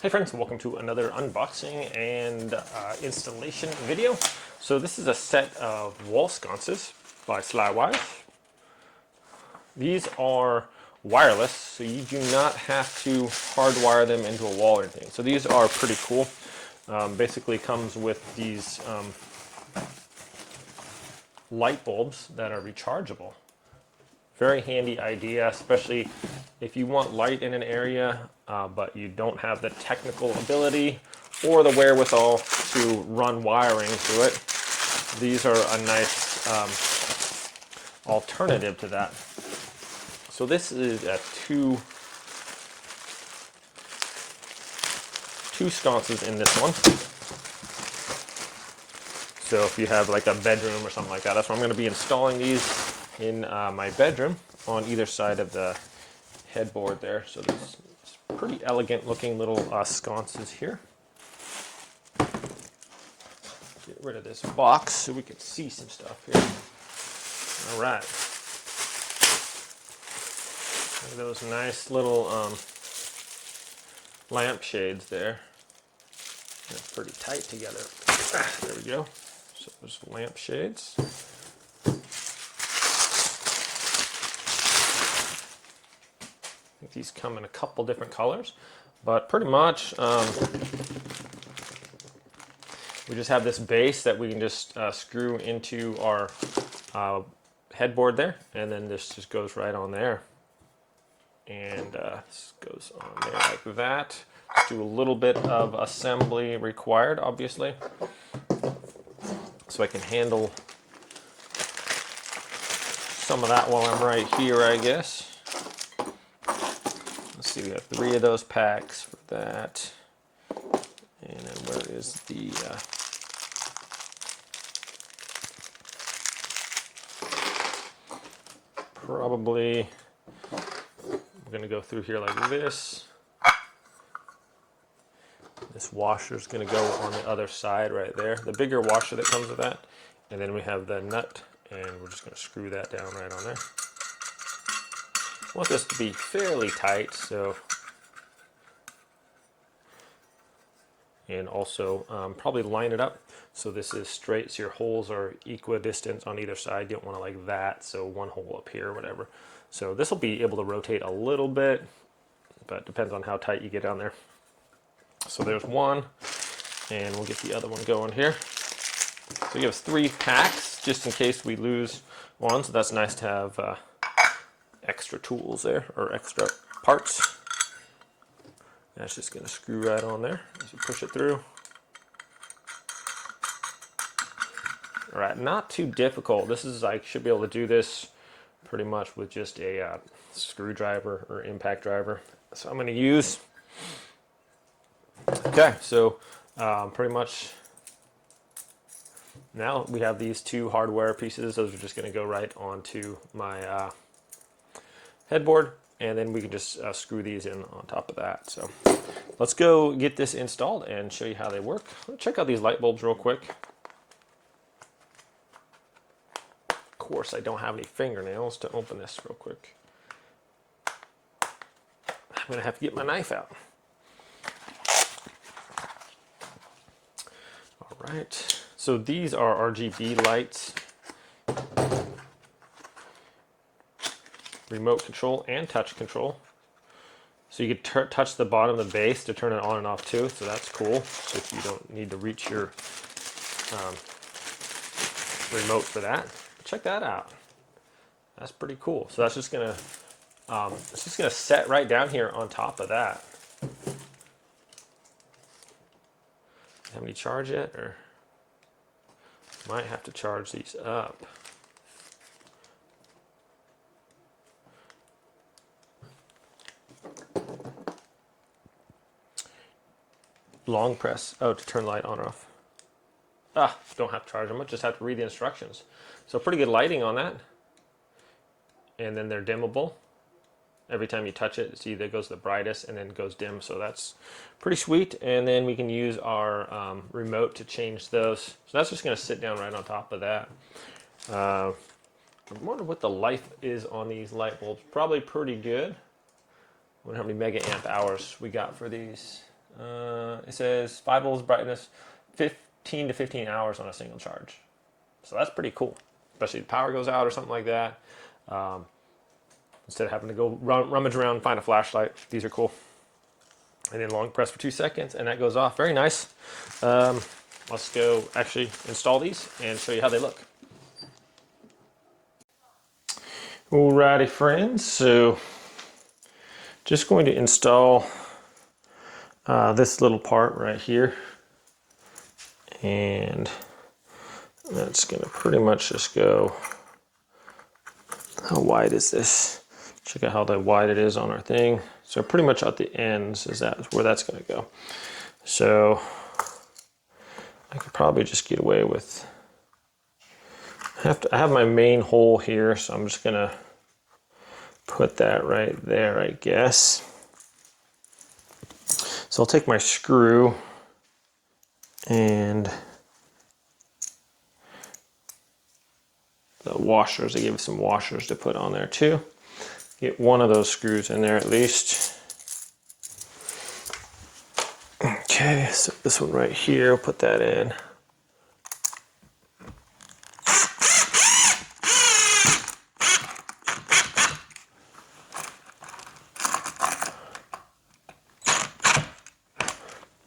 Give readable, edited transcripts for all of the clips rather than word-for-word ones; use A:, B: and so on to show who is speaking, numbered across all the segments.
A: Hey friends, welcome to another unboxing and installation video. So this is a set of wall sconces by Slywise. These are wireless, so you do not have to hardwire them into a wall or anything. So these are pretty cool. Basically comes with these light bulbs that are rechargeable. Very handy idea, especially if you want light in an area, but you don't have the technical ability or the wherewithal to run wiring to it. These are a nice alternative to that. So this is a two sconces in this one. So if you have like a bedroom or something like that, that's where I'm going to be installing these in my bedroom on either side of the headboard there. So there's pretty elegant looking little sconces here. Get rid of this box so we can see some stuff here. All right. Look at those nice little lamp shades there. They're pretty tight together. There we go. So there's lamp shades. I think these come in a couple different colors, but pretty much we just have this base that we can just screw into our headboard there, and then this just goes right on there. And this goes on there like that. Just do a little bit of assembly required, obviously, so I can handle some of that while I'm right here, I guess. Let's see, we have 3 of those packs for that. And then where is the probably I'm going to go through here like this. This washer is going to go on the other side right there. The bigger washer that comes with that. And then we have the nut, and we're just going to screw that down right on there. I want this to be fairly tight, so. And also probably line it up so this is straight, so your holes are equidistant on either side. You don't want to like that, so one hole up here or whatever. So this will be able to rotate a little bit, but depends on how tight you get down there. So there's one, and we'll get the other one going here. So you have 3 packs just in case we lose one, so that's nice to have extra tools there, or extra parts. That's just going to screw right on there as you push it through. All right, not too difficult. This is, I should be able to do this pretty much with just a screwdriver or impact driver. So I'm going to use, okay, so pretty much now we have these 2 hardware pieces. Those are just going to go right onto my headboard. And then we can just screw these in on top of that. So let's go get this installed and show you how they work. Let's check out these light bulbs real quick. Of course, I don't have any fingernails to open this real quick. I'm going to have to get my knife out. All right. So these are RGB lights. Remote control and touch control. So you can touch the bottom of the base to turn it on and off too, so that's cool. So if you don't need to reach your remote for that. Check that out. That's pretty cool. So that's just gonna it's just gonna set right down here on top of that. Have any charge yet, or might have to charge these up. Long press, oh, to turn light on or off. Don't have to charge them, just have to read the instructions. So pretty good lighting on that. And then they're dimmable. Every time you touch it, see that goes the brightest and then goes dim, so that's pretty sweet. And then we can use our remote to change those. So that's just gonna sit down right on top of that. I wonder what the life is on these light bulbs. Probably pretty good. I wonder how many mega amp hours we got for these. It says 5 volts brightness, 15 to 15 hours on a single charge. So that's pretty cool, especially if the power goes out or something like that. Instead of having to go rummage around and find a flashlight, these are cool. And then long press for 2 seconds and that goes off. Very nice. Let's go actually install these and show you how they look. Alrighty friends, so just going to install this little part right here, and that's going to pretty much just go, how wide is this? Check out how wide it is on our thing. So pretty much at the ends is where that's going to go. So I could probably just get away with, I have my main hole here, so I'm just going to put that right there, I guess. So I'll take my screw and the washers, I gave some washers to put on there too. Get one of those screws in there at least. Okay, so this one right here, I'll put that in.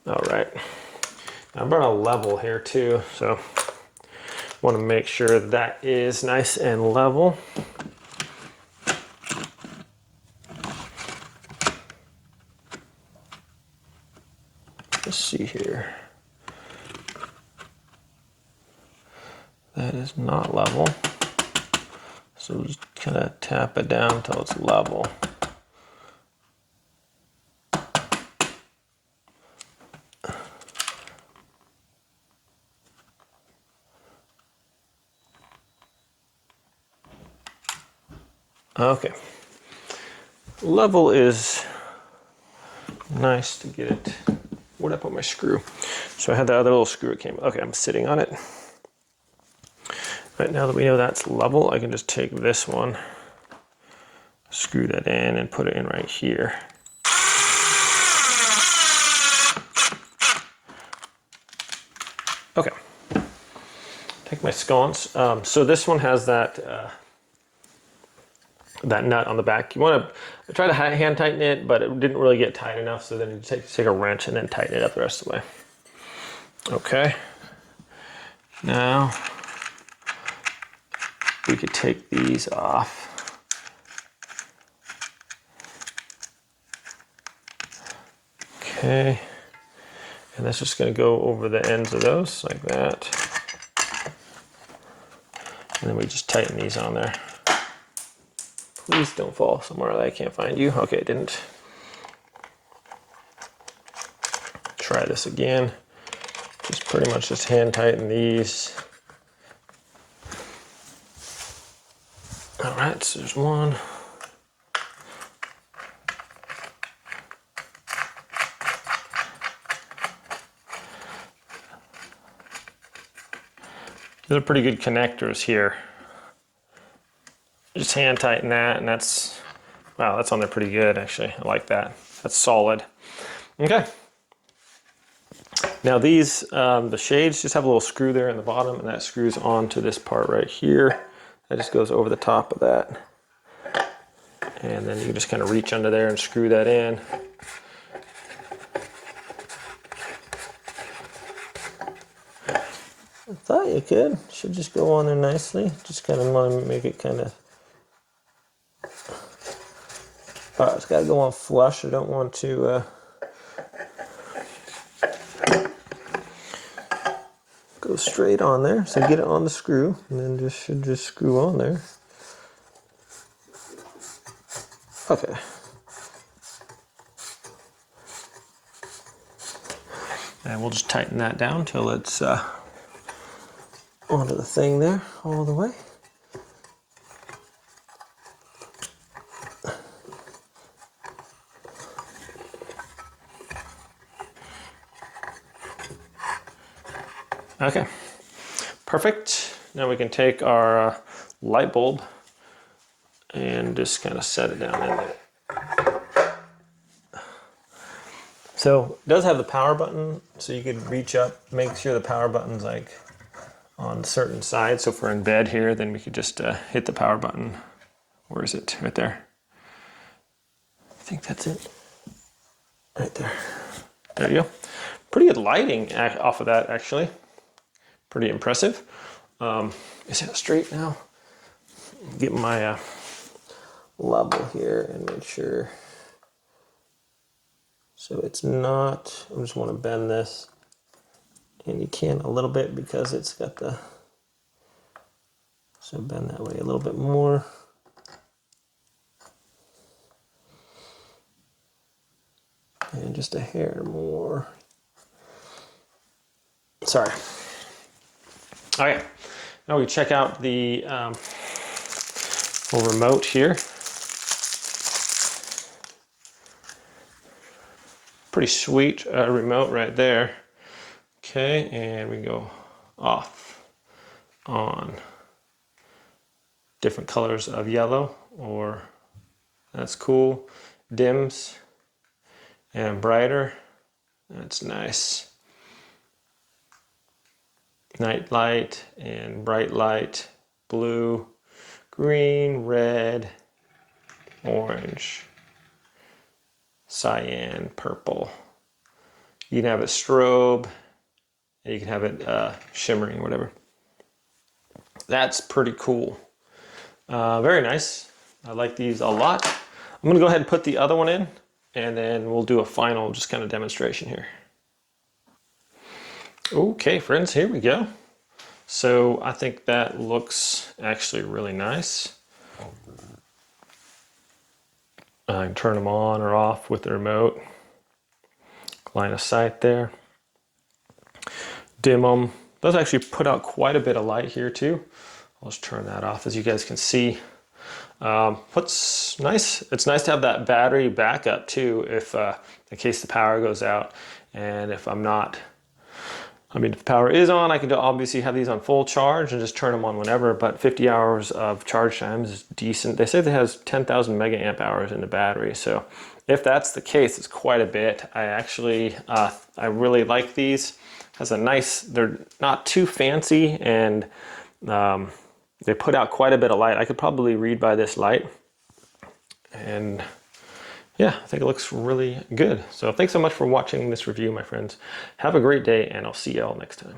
A: All right, I brought a level here too, so want to make sure that is nice and level. Let's see here. That is not level, so we'll just kind of tap it down until it's level. Okay, level is nice to get it. Where'd I put my screw? So I had the other little screw it came. Okay, I'm sitting on it. Right now that we know that's level, I can just take this one, screw that in, and put it in right here. Okay, take my sconce. So this one has that that nut on the back. You want to try to hand tighten it, but it didn't really get tight enough, so then you take a wrench and then tighten it up the rest of the way. Okay, now we could take these off. Okay, and that's just going to go over the ends of those like that, and then we just tighten these on there. Please don't fall somewhere that I can't find you. Okay, it didn't. Try this again. Just pretty much just hand tighten these. All right, so there's one. These are pretty good connectors here. Just hand tighten that, and that's, wow, that's on there pretty good actually. I like that. That's solid. Okay. Now these, the shades just have a little screw there in the bottom, and that screws onto this part right here. That just goes over the top of that. And then you can just kind of reach under there and screw that in. I thought you could. Should just go on there nicely. Just kind of want to make it kind of, it's got to go on flush. I don't want to go straight on there. So get it on the screw, and then just should just screw on there. Okay. And we'll just tighten that down till it's onto the thing there all the way. Okay, perfect. Now we can take our light bulb and just kind of set it down in there. So it does have the power button, so you could reach up, make sure the power button's like on certain sides. So if we're in bed here, then we could just hit the power button. Where is it? Right there. I think that's it. Right there. There you go. Pretty good lighting off of that, actually. Pretty impressive. Is it straight now? Get my level here and make sure. So it's not, I just want to bend this. And you can a little bit because it's got the, so bend that way a little bit more. And just a hair more. Sorry. Okay, now we check out the little remote here. Pretty sweet remote right there. Okay, and we go off, on. Different colors of yellow, or that's cool. Dims and brighter. That's nice. Night light and bright light, blue, green, red, orange, cyan, purple. You can have it strobe, and you can have it shimmering, whatever. That's pretty cool. Very nice. I like these a lot. I'm gonna go ahead and put the other one in, and then we'll do a final just kind of demonstration here. Okay, friends, here we go. So I think that looks actually really nice. I can turn them on or off with the remote. Line of sight there. Dim them. Does actually put out quite a bit of light here too. I'll just turn that off as you guys can see. What's nice, it's nice to have that battery backup too, if in case the power goes out. And if I'm not, I mean, if the power is on, I could obviously have these on full charge and just turn them on whenever, but 50 hours of charge time is decent. They say it has 10,000 mega amp hours in the battery. So if that's the case, it's quite a bit. I actually, I really like these. Has a nice, they're not too fancy, and they put out quite a bit of light. I could probably read by this light. And yeah, I think it looks really good. So thanks so much for watching this review, my friends. Have a great day, and I'll see you all next time.